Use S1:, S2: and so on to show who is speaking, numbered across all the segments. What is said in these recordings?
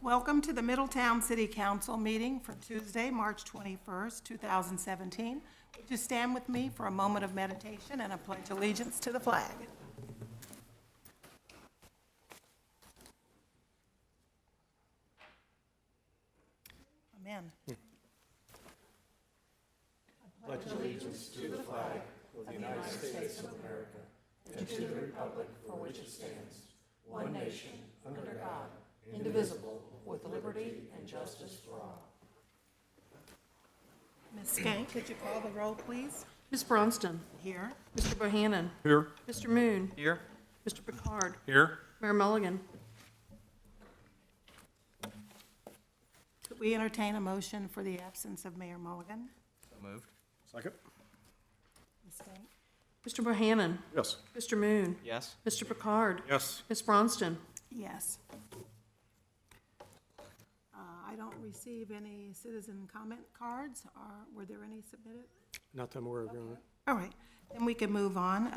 S1: Welcome to the Middletown City Council meeting for Tuesday, March 21st, 2017. Would you stand with me for a moment of meditation and a pledge allegiance to the flag? Amen.
S2: I pledge allegiance to the flag of the United States of America and to the republic for which it stands, one nation, under God, indivisible, with liberty and justice for all.
S1: Ms. Skank, could you call the roll, please?
S3: Ms. Bronston.
S1: Here.
S3: Mr. Bohannon.
S4: Here.
S3: Mr. Moon.
S4: Here.
S3: Mr. Picard.
S4: Here.
S3: Mayor Mulligan.
S1: Could we entertain a motion for the absence of Mayor Mulligan?
S4: So moved. Second.
S1: Ms. Skank?
S3: Mr. Bohannon.
S4: Yes.
S3: Mr. Moon.
S4: Yes.
S3: Mr. Picard.
S4: Yes.
S3: Ms. Bronston.
S1: Yes. I don't receive any citizen comment cards. Were there any submitted?
S5: Not that I'm aware of, Your Honor.
S1: All right, then we can move on.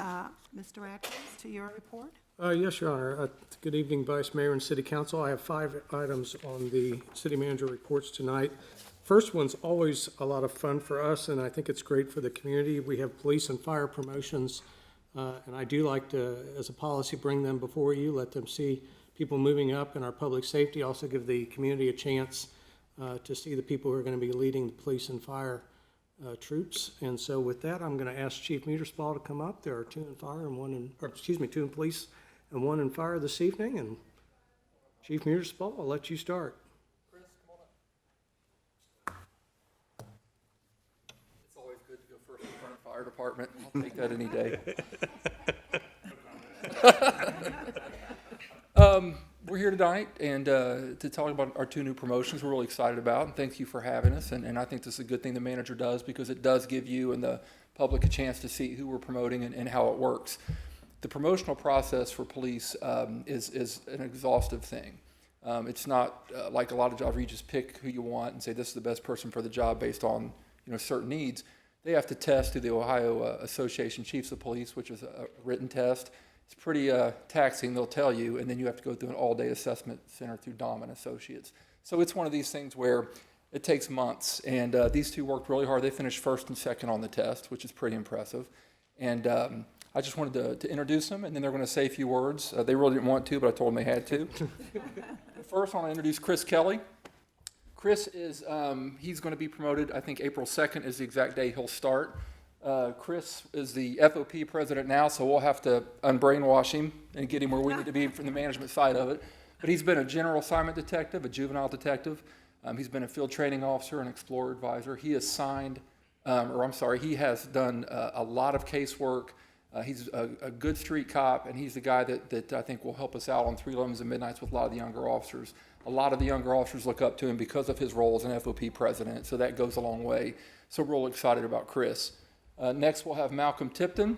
S1: Mr. Atkins, to your report.
S5: Yes, Your Honor. Good evening, Vice Mayor and City Council. I have 5 items on the city manager reports tonight. First one's always a lot of fun for us, and I think it's great for the community. We have police and fire promotions, and I do like to, as a policy, bring them before you, let them see people moving up in our public safety, also give the community a chance to see the people who are going to be leading the police and fire troops. And so with that, I'm going to ask Chief Muterspaw to come up. There are 2 in fire and 2 in police and 1 in fire this evening. And Chief Muterspaw, I'll let you start.
S6: Chris, come on up. It's always good to go first in front of the fire department. I'll take that any day. We're here tonight and to talk about our 2 new promotions we're really excited about, and thank you for having us. And I think this is a good thing the manager does, because it does give you and the public a chance to see who we're promoting and how it works. The promotional process for police is an exhaustive thing. It's not like a lot of jobs where you just pick who you want and say this is the best person for the job based on certain needs. They have to test through the Ohio Association Chiefs of Police, which is a written test. It's pretty taxing, they'll tell you, and then you have to go through an all-day assessment center through Dom and Associates. So it's one of these things where it takes months, and these 2 worked really hard. They finished 1st and 2nd on the test, which is pretty impressive. And I just wanted to introduce them, and then they're going to say a few words. They really didn't want to, but I told them they had to. First, I want to introduce Chris Kelly. Chris is, he's going to be promoted, I think April 2nd is the exact day he'll start. Chris is the FOP president now, so we'll have to unbrainwash him and get him where we need to be from the management side of it. But he's been a general assignment detective, a juvenile detective. He's been a field training officer, an explorer advisor. He has he has done a lot of casework. He's a good street cop, and he's the guy that I think will help us out on 311s and midnights with a lot of the younger officers. A lot of the younger officers look up to him because of his role as an FOP president, so that goes a long way. So we're real excited about Chris. Next, we'll have Malcolm Tipton.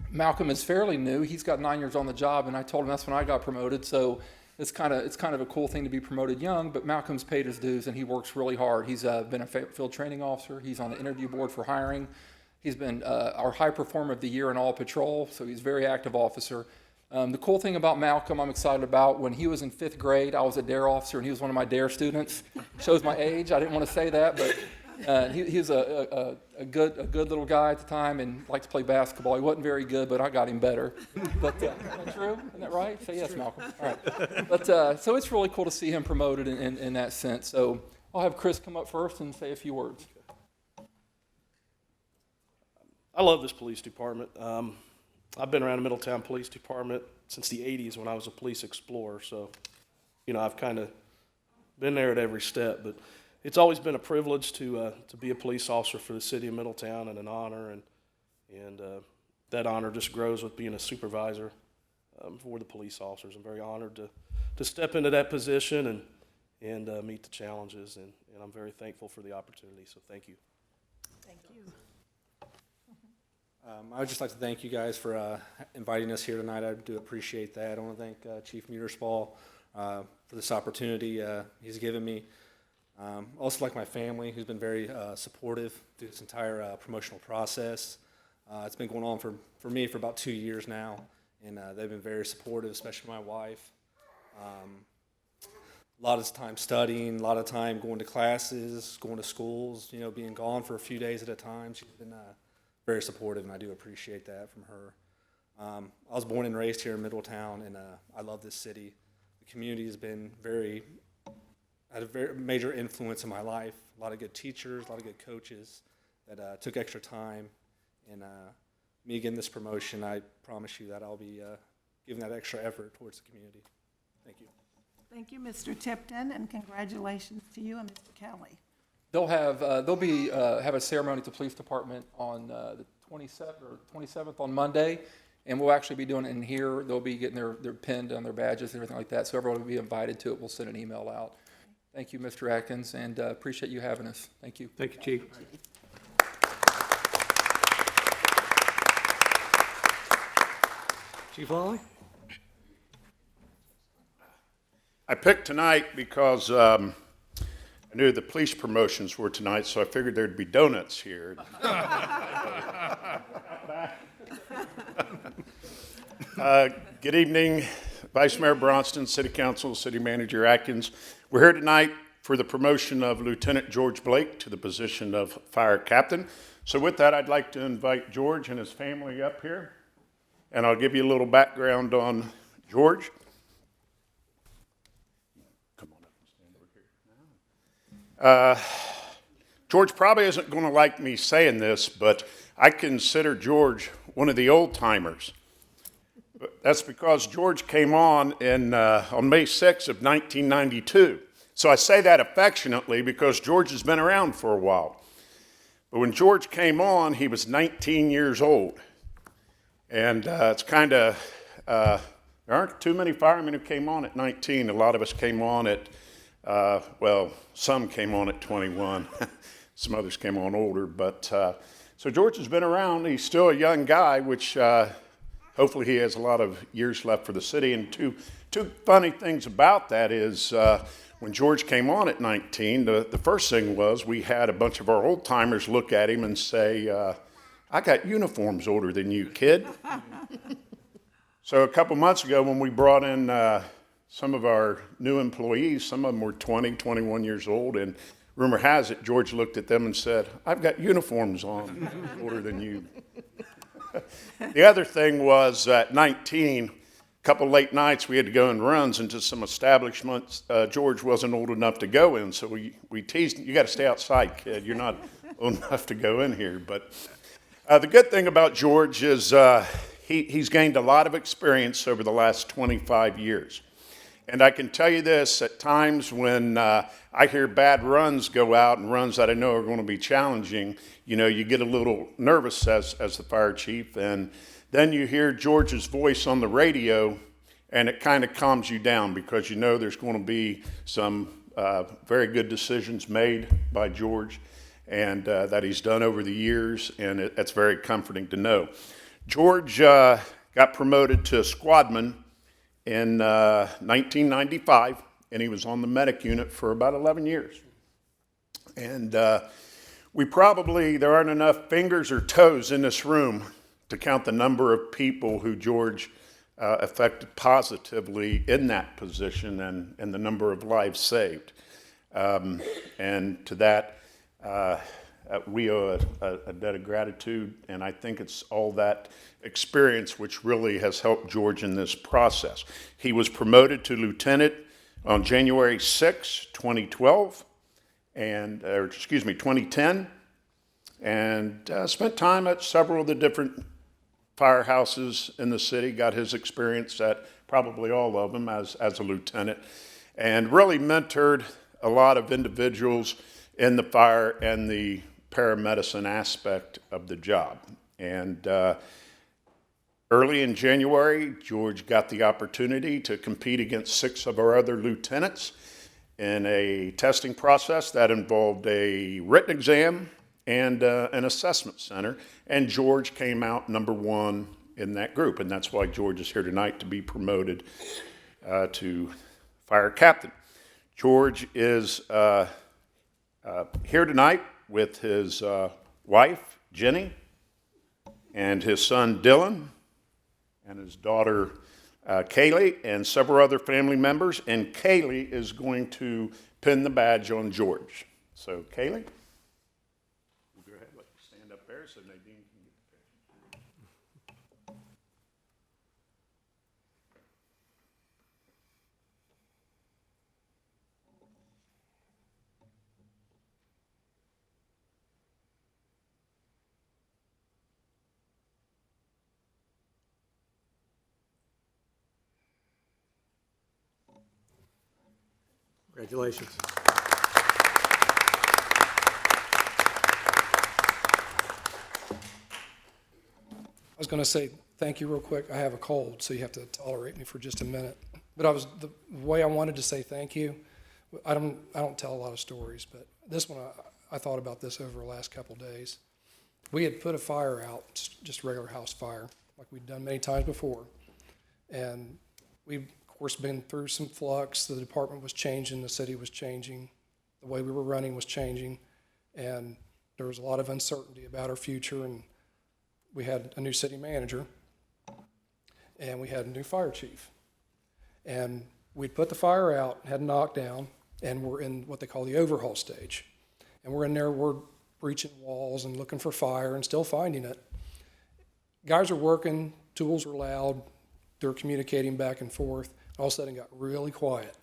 S6: Malcolm is fairly new. He's got 9 years on the job, and I told him that's when I got promoted. So it's kind of a cool thing to be promoted young. But Malcolm's paid his dues, and he works really hard. He's been a field training officer. He's on the interview board for hiring. He's been our high performer of the year in all patrol. So he's a very active officer. The cool thing about Malcolm, I'm excited about. When he was in 5th grade, I was a DARE officer, and he was one of my DARE students. Shows my age. I didn't want to say that, but. He was a good little guy at the time and liked to play basketball. He wasn't very good, but I got him better. But isn't that true? Isn't that right? Say yes, Malcolm. All right. But so it's really cool to see him promoted in that sense. So I'll have Chris come up first and say a few words.
S7: I love this police department. I've been around the Middletown Police Department since the 80s when I was a police explorer. So, I've kind of been there at every step. But it's always been a privilege to be a police officer for the city of Middletown, and an honor, and that honor just grows with being a supervisor for the police officers. I'm very honored to step into that position and meet the challenges, and I'm very thankful for the opportunity. So thank you.
S1: Thank you.
S8: I would just like to thank you guys for inviting us here tonight. I do appreciate that. I want to thank Chief Muterspaw for this opportunity he's given me. Also like my family, who's been very supportive through this entire promotional process. It's been going on for me for about 2 years now, and they've been very supportive, especially my wife. a lot of time studying, a lot of time going to classes, going to schools, being gone for a few days at a time. She's been very supportive, and I do appreciate that from her. I was born and raised here in Middletown, and I love this city. The community has been had a very major influence in my life. A lot of good teachers, a lot of good coaches that took extra time. And me getting this promotion, I promise you that I'll be giving that extra effort towards the community. Thank you.
S1: Thank you, Mr. Tipton, and congratulations to you and Mr. Kelly.
S6: They'll have a ceremony at the police department on the 27th on Monday, and we'll actually be doing it in here. They'll be getting their pinned on their badges and everything like that, so everyone will be invited to it. We'll send an email out. Thank you, Mr. Atkins, and appreciate you having us. Thank you.
S5: Thank you, Chief. Chief Lawley?
S4: I picked tonight because I knew the police promotions were tonight, so I figured there'd be donuts here. Good evening, Vice Mayor Bronston, City Council, City Manager Atkins. We're here tonight for the promotion of Lieutenant George Blake to the position of Fire Captain. So with that, I'd like to invite George and his family up here, and I'll give you a little background on George. George probably isn't going to like me saying this, but I consider George one of the old timers. That's because George came on May 6th of 1992. So I say that affectionately because George has been around for a while. But when George came on, he was 19 years old. And it's kind of, there aren't too many firemen who came on at 19. A lot of us came on at some came on at 21. Some others came on older. But so George has been around. He's still a young guy, which hopefully he has a lot of years left for the city. And two funny things about that is when George came on at 19, the first thing was we had a bunch of our old timers look at him and say, I got uniforms older than you, kid. So a couple months ago when we brought in some of our new employees, some of them were 20, 21 years old, and rumor has it, George looked at them and said, I've got uniforms on older than you. The other thing was at 19, a couple late nights we had to go in runs into some establishments George wasn't old enough to go in, so we teased him, you got to stay outside, kid, you're not old enough to go in here. But the good thing about George is he's gained a lot of experience over the last 25 years. And I can tell you this, at times when I hear bad runs go out and runs that I know are going to be challenging, you get a little nervous as the fire chief, and then you hear George's voice on the radio, and it kind of calms you down because there's going to be some very good decisions made by George and that he's done over the years, and it's very comforting to know. George got promoted to squadman in 1995, and he was on the medic unit for about 11 years. And there aren't enough fingers or toes in this room to count the number of people who George affected positively in that position and the number of lives saved. And to that, we owe a debt of gratitude, and I think it's all that experience which really has helped George in this process. He was promoted to lieutenant on January 6, 2010, and spent time at several of the different firehouses in the city, got his experience at probably all of them as a lieutenant, and really mentored a lot of individuals in the fire and the paramedicine aspect of the job. And early in January, George got the opportunity to compete against 6 of our other lieutenants in a testing process that involved a written exam and an assessment center. And George came out number 1 in that group. And that's why George is here tonight to be promoted to fire captain. George is here tonight with his wife, Jenny, and his son, Dylan, and his daughter, Kaylee and several other family members, and Kaylee is going to pin the badge on George. So Kaylee, we'll go ahead and let you stand up there so Nadine can get the picture.
S5: Congratulations.
S2: I was going to say thank you real quick. I have a cold, so you have to tolerate me for just a minute. But the way I wanted to say thank you. I don't tell a lot of stories, but this one I thought about this over the last couple of days. We had put a fire out, just a regular house fire, like we'd done many times before, and we've of course been through some flux. The department was changing, the city was changing, the way we were running was changing, and there was a lot of uncertainty about our future. And we had a new city manager, and we had a new fire chief. And we'd put the fire out, had knocked down, and we're in what they call the overhaul stage. And we're in there, we're breaching walls and looking for fire and still finding it. Guys are working, tools are loud, they're communicating back and forth. All of a sudden it got really quiet.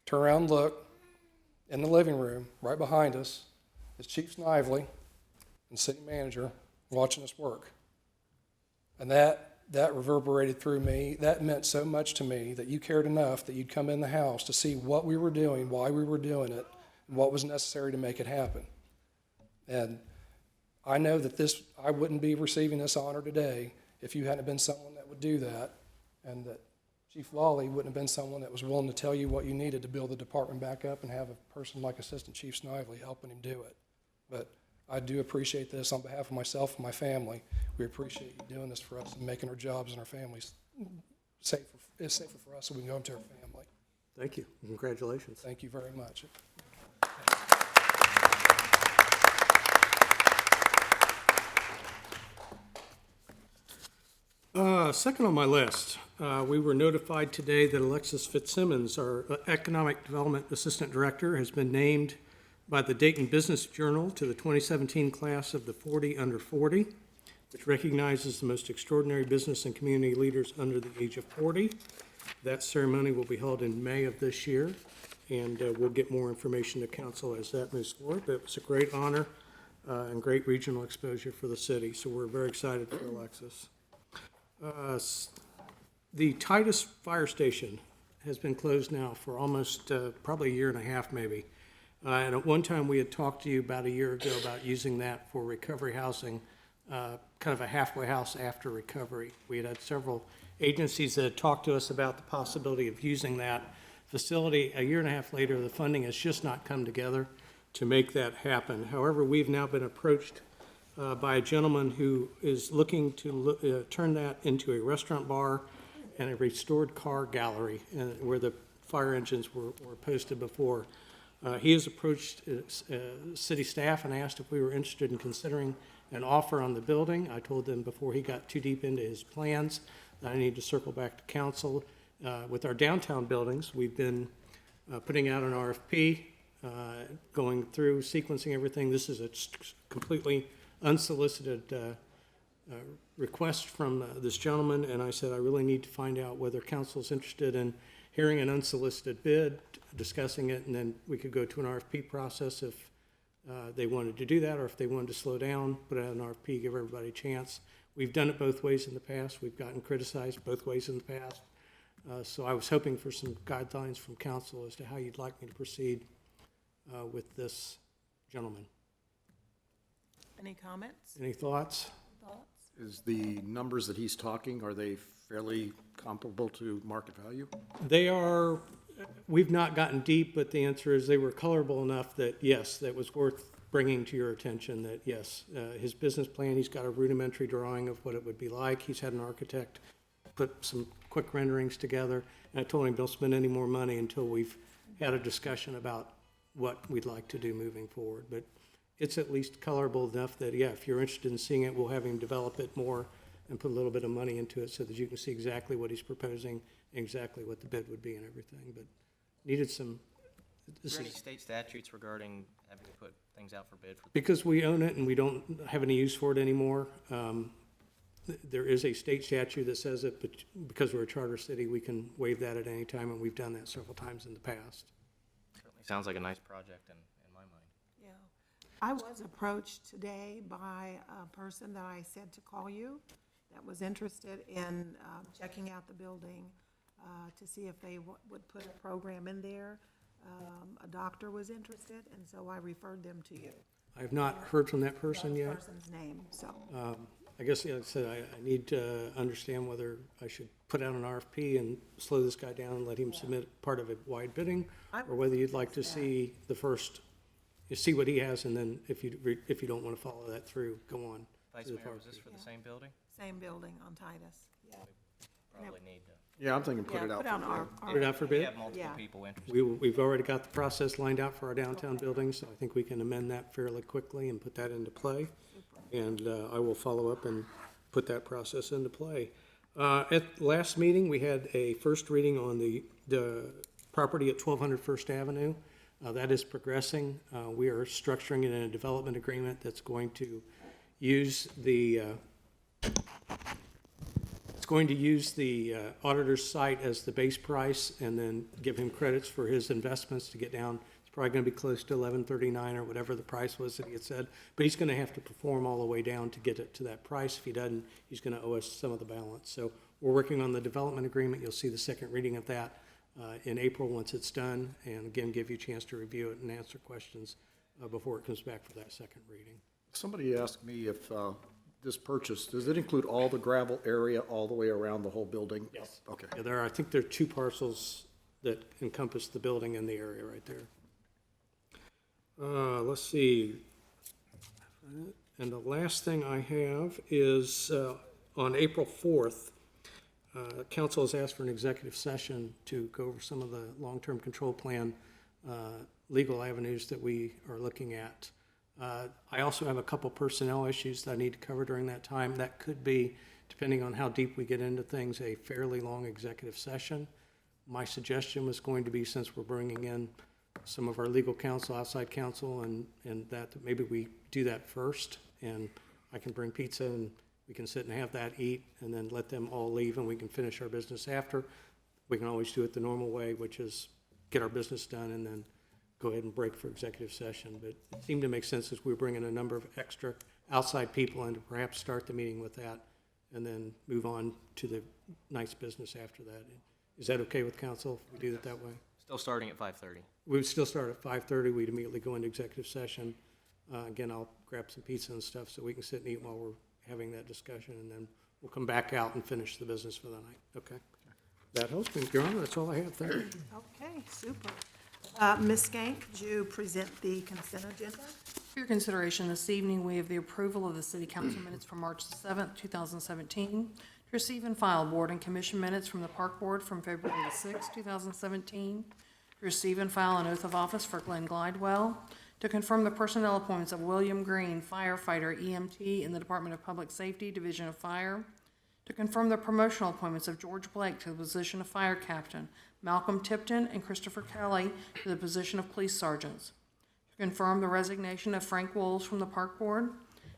S2: Turn around and look, in the living room, right behind us, is Chief Snively and city manager watching us work. And that reverberated through me. That meant so much to me that you cared enough that you'd come in the house to see what we were doing, why we were doing it, and what was necessary to make it happen. And I know that I wouldn't be receiving this honor today if you hadn't been someone that would do that, and that Chief Lawley wouldn't have been someone that was willing to tell you what you needed to build the department back up and have a person like Assistant Chief Snively helping him do it. But I do appreciate this on behalf of myself and my family. We appreciate you doing this for us and making our jobs and our families safer. It's safer for us so we can go into our family.
S5: Thank you. Congratulations.
S2: Thank you very much.
S5: Second on my list, we were notified today that Alexis Fitzsimmons, our Economic Development Assistant Director, has been named by the Dayton Business Journal to the 2017 class of the 40 under 40, which recognizes the most extraordinary business and community leaders under the age of 40. That ceremony will be held in May of this year, and we'll get more information to council as that moves forward. But it was a great honor and great regional exposure for the city, so we're very excited for Alexis. The Titus Fire Station has been closed now for almost probably a year and a half maybe. And at one time we had talked to you about a year ago about using that for recovery housing, kind of a halfway house after recovery. We had several agencies that had talked to us about the possibility of using that facility. A year and a half later, the funding has just not come together to make that happen. However, we've now been approached by a gentleman who is looking to turn that into a restaurant bar and a restored car gallery, where the fire engines were posted before. He has approached city staff and asked if we were interested in considering an offer on the building. I told them before he got too deep into his plans that I need to circle back to council. With our downtown buildings, we've been putting out an RFP, going through, sequencing everything. This is a completely unsolicited request from this gentleman, and I said I really need to find out whether council is interested in hearing an unsolicited bid, discussing it, and then we could go to an RFP process if they wanted to do that, or if they wanted to slow down, put out an RFP, give everybody a chance. We've done it both ways in the past. We've gotten criticized both ways in the past. So I was hoping for some guidelines from council as to how you'd like me to proceed with this gentleman.
S1: Any comments?
S5: Any thoughts?
S9: Is the numbers that he's talking, are they fairly comparable to market value?
S5: They are, we've not gotten deep, but the answer is they were colorable enough that, yes, that was worth bringing to your attention that, yes, his business plan, he's got a rudimentary drawing of what it would be like. He's had an architect put some quick renderings together, and I told him don't spend any more money until we've had a discussion about what we'd like to do moving forward. But it's at least colorable enough that, yeah, if you're interested in seeing it, we'll have him develop it more and put a little bit of money into it so that you can see exactly what he's proposing, and exactly what the bid would be and everything, but needed some,
S10: Is there any state statutes regarding having to put things out for bid for?
S5: because we own it and we don't have any use for it anymore. There is a state statute that says it, but because we're a charter city, we can waive that at any time, and we've done that several times in the past.
S10: Certainly sounds like a nice project in my mind.
S1: Yeah. I was approached today by a person that I said to call you that was interested in checking out the building to see if they would put a program in there. A doctor was interested, and so I referred them to you.
S5: I have not heard from that person
S1: The
S5: yet.
S1: person's name, so.
S5: I guess, like I said, I need to understand whether I should put out an RFP and slow this guy down and let him submit part of it wide bidding, or whether you'd like to see the first, you see what he has, and then if you don't want to follow that through, go on.
S10: Vice
S5: to the
S10: Mayor, was this
S5: RFP.
S10: for the same building?
S1: Same building on Titus, yeah.
S10: Probably need to.
S9: Yeah, I'm thinking put
S1: Yeah,
S9: it out
S1: put
S9: for
S1: out
S9: bid.
S5: Put it out for
S10: We
S5: bid?
S10: have multiple
S1: Yeah.
S10: people interested.
S5: We've already got the process lined out for our downtown building, so I think we can amend that fairly quickly and put that into play. And I will follow up and put that process into play. At last meeting, we had a first reading on the property at 1200 First Avenue. That is progressing. We are structuring it in a development agreement that's going to use the auditor's site as the base price, and then give him credits for his investments to get down. It's probably gonna be close to $11.39 or whatever the price was that he had said, but he's gonna have to perform all the way down to get it to that price. If he doesn't, he's gonna owe us some of the balance. So we're working on the development agreement. You'll see the second reading of that in April once it's done, and again, give you a chance to review it and answer questions before it comes back for that second reading.
S9: Somebody asked me if this purchase, does it include all the gravel area all the way around the whole building?
S5: Yes.
S9: Okay.
S5: Yeah, I think there are 2 parcels that encompass the building and the area right there. Let's see. And the last thing I have is, on April 4th, council has asked for an executive session to go over some of the long-term control plan legal avenues that we are looking at. I also have a couple personnel issues that I need to cover during that time. That could be, depending on how deep we get into things, a fairly long executive session. My suggestion was going to be, since we're bringing in some of our legal counsel, outside counsel, and that maybe we do that first, and I can bring pizza and we can sit and have that, eat, and then let them all leave, and we can finish our business after. We can always do it the normal way, which is get our business done and then go ahead and break for executive session. But it seemed to make sense as we were bringing a number of extra outside people in to perhaps start the meeting with that and then move on to the night's business after that. Is that okay with council if we do it that way?
S10: Still starting at 5:30.
S5: We would still start at 5:30. We'd immediately go into executive session. Again, I'll grab some pizza and stuff so we can sit and eat while we're having that discussion, and then we'll come back out and finish the business for the night. Okay? That helps me, Your Honor. That's all I have. Thank you.
S1: Okay, super. Ms. Skank, could you present the consent agenda?
S3: For your consideration this evening, we have the approval of the city council minutes from March the 7th, 2017. To receive and file board and commission minutes from the park board from February the 6th, 2017. To receive and file an oath of office for Glenn Glidewell. To confirm the personnel appointments of William Green, firefighter EMT in the Department of Public Safety, Division of Fire. To confirm the promotional appointments of George Blake to the position of fire captain, Malcolm Tipton and Christopher Kelly to the position of police sergeants. To confirm the resignation of Frank Wolves from the park board,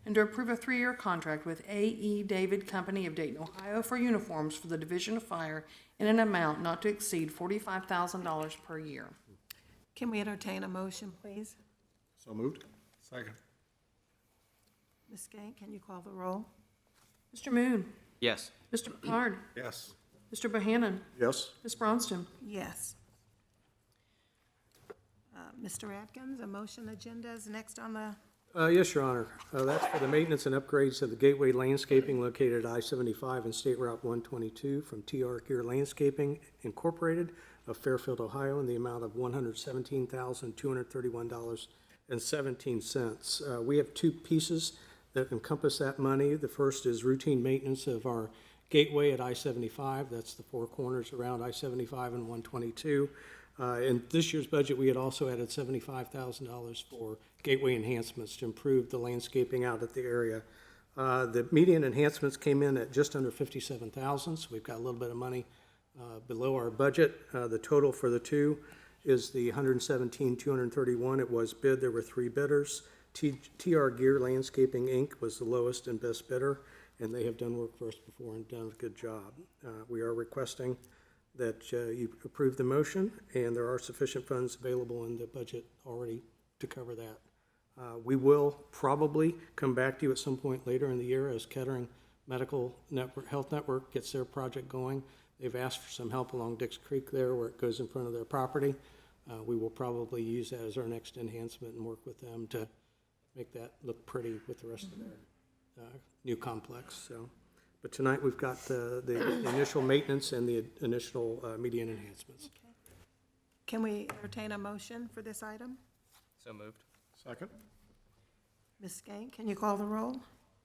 S3: and to approve a 3-year contract with A.E. David Company of Dayton, Ohio for uniforms for the Division of Fire in an amount not to exceed $45,000 per year.
S1: Can we entertain a motion, please?
S9: So moved?
S8: Second.
S1: Ms. Skank, can you call the roll?
S3: Mr. Moon,
S10: Yes.
S3: Mr. Picard,
S8: Yes.
S3: Mr. Bohannon,
S9: Yes?
S3: Ms. Bronston.
S1: Yes. Mr. Atkins, a motion agenda is next on the,
S5: Yes, Your Honor. That's for the maintenance and upgrades of the Gateway Landscaping located at I-75 and State Route 122 from TR Gear Landscaping Incorporated of Fairfield, Ohio, in the amount of $117,231.17. We have 2 pieces that encompass that money. The first is routine maintenance of our gateway at I-75. That's the 4 corners around I-75 and 122. In this year's budget, we had also added $75,000 for gateway enhancements to improve the landscaping out at the area. The median enhancements came in at just under 57,000, so we've got a little bit of money below our budget. The total for the two is the 117,231. It was bid. There were 3 bidders. TR Gear Landscaping, Inc. was the lowest and best bidder, and they have done work for us before and done a good job. We are requesting that you approve the motion, and there are sufficient funds available in the budget already to cover that. We will probably come back to you at some point later in the year as Kettering Medical Network, Health Network gets their project going. They've asked for some help along Dix Creek there where it goes in front of their property. We will probably use that as our next enhancement and work with them to make that look pretty with the rest of their new complex. So, but tonight we've got the initial maintenance and the initial median enhancements.
S1: Okay. Can we entertain a motion for this item?
S10: So moved.
S9: Second?
S1: Ms. Skank, can you call the roll?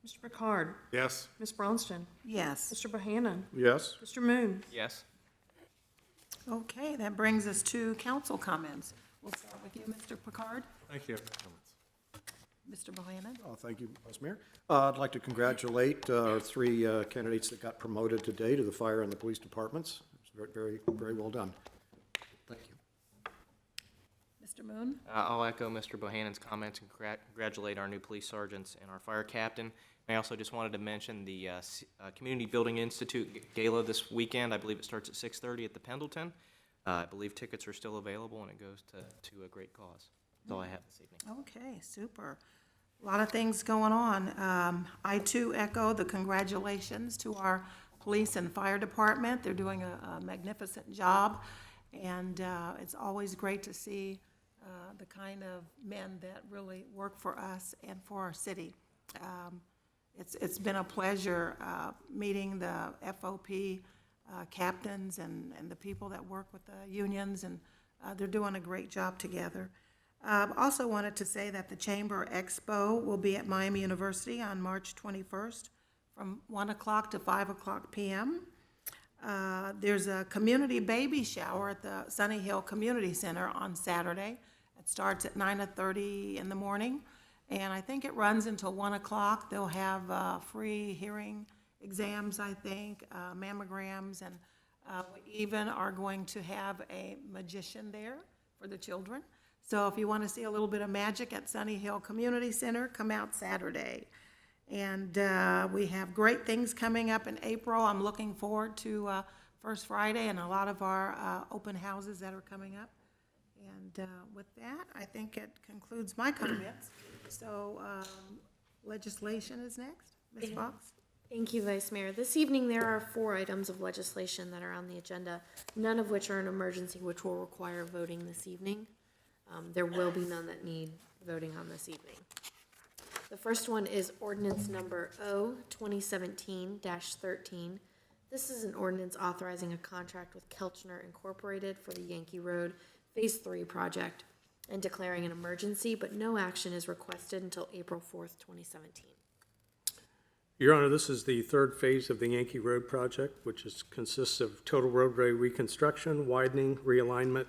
S3: Mr. Picard?
S9: Yes.
S3: Ms. Bronston?
S1: Yes.
S3: Mr. Bohannon?
S9: Yes.
S3: Mr. Moon?
S10: Yes.
S1: Okay, that brings us to council comments. We'll start with you, Mr. Picard.
S9: Thank you.
S1: Mr. Bohannon?
S9: Thank you, Vice Mayor. I'd like to congratulate our 3 candidates that got promoted today to the fire and the police departments. It's very, very, very well done. Thank you.
S1: Mr. Moon?
S10: I'll echo Mr. Bohannon's comments and congratulate our new police sergeants and our fire captain. I also just wanted to mention the Community Building Institute Gala this weekend. I believe it starts at 6:30 at the Pendleton. I believe tickets are still available, and it goes to a great cause. That's all I have this evening.
S1: Okay, super. A lot of things going on. I too echo the congratulations to our police and fire department. They're doing a magnificent job, and it's always great to see the kind of men that really work for us and for our city. It's been a pleasure meeting the FOP captains and the people that work with the unions, and they're doing a great job together. Also wanted to say that the Chamber Expo will be at Miami University on March 21st from 1 o'clock to 5 o'clock p.m. There's a community baby shower at the Sunny Hill Community Center on Saturday. It starts at 9:30 in the morning, and I think it runs until 1 o'clock. They'll have free hearing exams, I think, mammograms, and we even are going to have a magician there for the children. So if you want to see a little bit of magic at Sunny Hill Community Center, come out Saturday. And we have great things coming up in April. I'm looking forward to First Friday and a lot of our open houses that are coming up. And with that, I think it concludes my comments. So legislation is next. Ms. Fox?
S11: Thank you, Vice Mayor. This evening, there are 4 items of legislation that are on the agenda, none of which are an emergency, which will require voting this evening. There will be none that need voting on this evening. The first one is ordinance number O 2017-13. This is an ordinance authorizing a contract with Kelchner Incorporated for the Yankee Road Phase 3 project and declaring an emergency, but no action is requested until April 4th, 2017.
S5: Your Honor, this is the 3rd phase of the Yankee Road project, which consists of total roadway reconstruction, widening, realignment,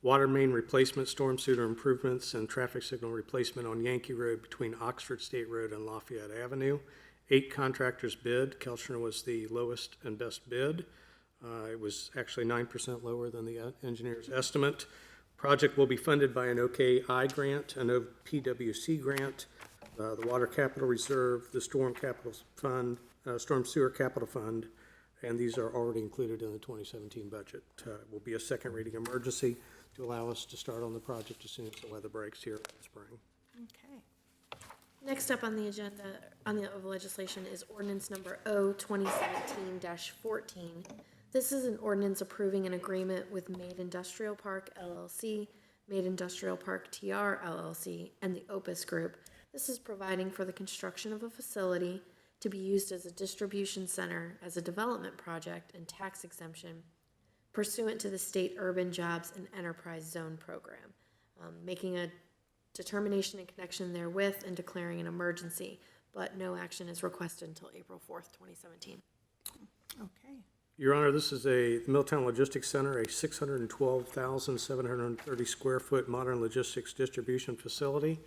S5: water main replacement, storm sewer improvements, and traffic signal replacement on Yankee Road between Oxford State Road and Lafayette Avenue. 8 contractors bid. Kelchner was the lowest and best bid. It was actually 9% lower than the engineer's estimate. Project will be funded by an OKI grant, an OPWC grant, the Water Capital Reserve, the Storm Capital Fund, Storm Sewer Capital Fund, and these are already included in the 2017 budget. It will be a second reading emergency to allow us to start on the project as soon as the weather breaks here in the spring.
S1: Okay.
S11: Next up on the agenda of legislation is ordinance number O 2017-14. This is an ordinance approving an agreement with Made Industrial Park LLC, Made Industrial Park TR LLC, and the Opus Group. This is providing for the construction of a facility to be used as a distribution center as a development project and tax exemption pursuant to the State Urban Jobs and Enterprise Zone Program, making a determination in connection therewith and declaring an emergency, but no action is requested until April 4th, 2017.
S1: Okay.
S5: Your Honor, this is a Middletown Logistics Center, a 612,730 square foot modern logistics distribution facility.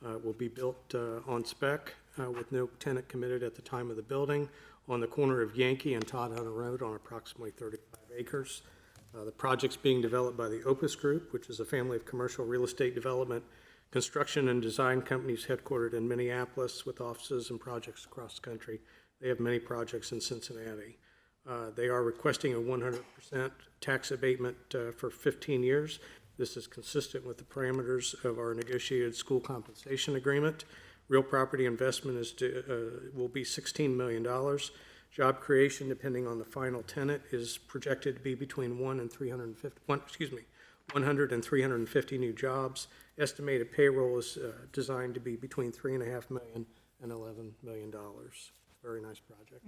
S5: Will be built on spec with no tenant committed at the time of the building on the corner of Yankee and Todd Hunter Road on approximately 35 acres. The project's being developed by the Opus Group, which is a family of commercial real estate development, construction, and design companies headquartered in Minneapolis with offices and projects across the country. They have many projects in Cincinnati. They are requesting a 100% tax abatement for 15 years. This is consistent with the parameters of our negotiated school compensation agreement. Real property investment will be $16 million. Job creation, depending on the final tenant, is projected to be between 100 and 350 new jobs. Estimated payroll is designed to be between $3.5 million and $11 million. Very nice project.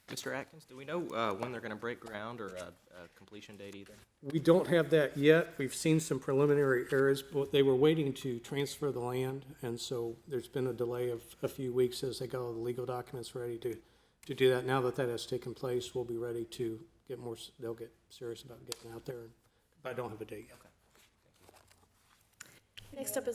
S10: Mr. Atkins, do we know when they're going to break ground or a completion date either?
S5: We don't have that yet. We've seen some preliminary areas, but they were waiting to transfer the land, and so there's been a delay of a few weeks as they got all the legal documents ready to do that. Now that that has taken place, we'll be ready to get more, they'll get serious about getting out there, but I don't have a date yet.
S11: Next up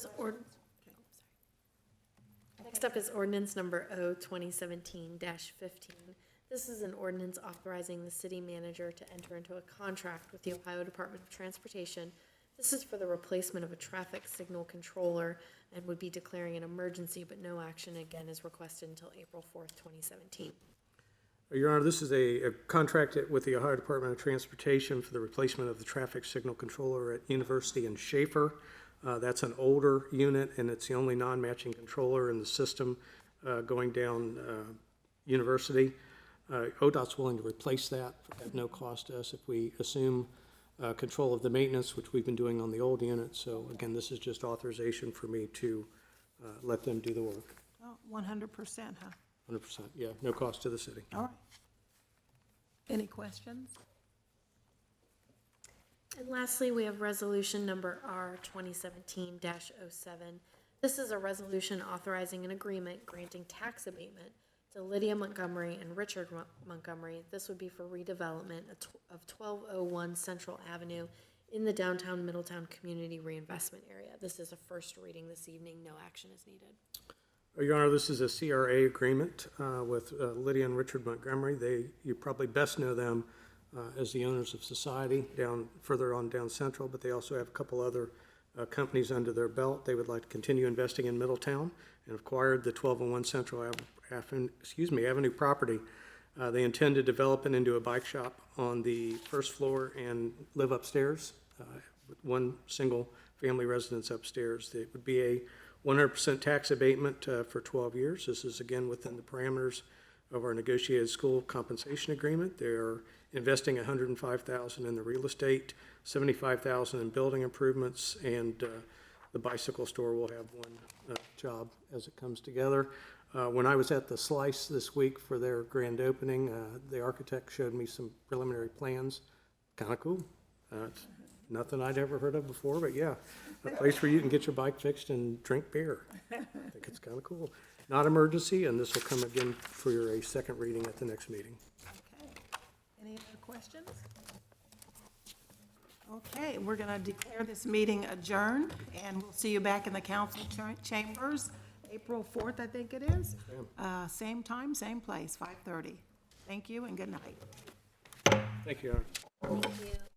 S11: is ordinance number O-2017-15. This is an ordinance authorizing the city manager to enter into a contract with the Ohio Department of Transportation. This is for the replacement of a traffic signal controller and would be declaring an emergency, but no action again is requested until April 4th, 2017.
S5: Your Honor, this is a contract with the Ohio Department of Transportation for the replacement of the traffic signal controller at University and Schaefer. That's an older unit, and it's the only non-matching controller in the system going down University. ODOT's willing to replace that at no cost to us if we assume control of the maintenance, which we've been doing on the old unit. So again, this is just authorization for me to let them do the work.
S1: Oh, 100%, huh?
S5: 100%, yeah, no cost to the city.
S1: All right. Any questions?
S11: And lastly, we have resolution number R-2017-07. This is a resolution authorizing an agreement granting tax abatement to Lydia Montgomery and Richard Montgomery. This would be for redevelopment of 1201 Central Avenue in the downtown Middletown Community Reinvestment Area. This is a first reading this evening. No action is needed.
S5: Your Honor, this is a CRA agreement with Lydia and Richard Montgomery. You probably best know them as the owners of Society further on down Central, but they also have a couple other companies under their belt. They would like to continue investing in Middletown and acquired the 1201 Central Avenue property. They intend to develop it into a bike shop on the first floor and live upstairs with one single family residence upstairs. It would be a 100% tax abatement for 12 years. This is again within the parameters of our negotiated school compensation agreement. They're investing $105,000 in the real estate, $75,000 in building improvements, and the bicycle store will have one job as it comes together. When I was at the Slice this week for their grand opening, the architect showed me some preliminary plans. Kind of cool. It's nothing I'd ever heard of before, but yeah, a place where you can get your bike fixed and drink beer. I think it's kind of cool. Not emergency, and this will come again for a second reading at the next meeting.
S1: Okay. Any other questions? Okay, we're going to declare this meeting adjourned, and we'll see you back in the council chambers, April 4th, I think it is. Same time, same place, 5:30. Thank you and good night.
S5: Thank you, Your Honor.
S11: Thank you.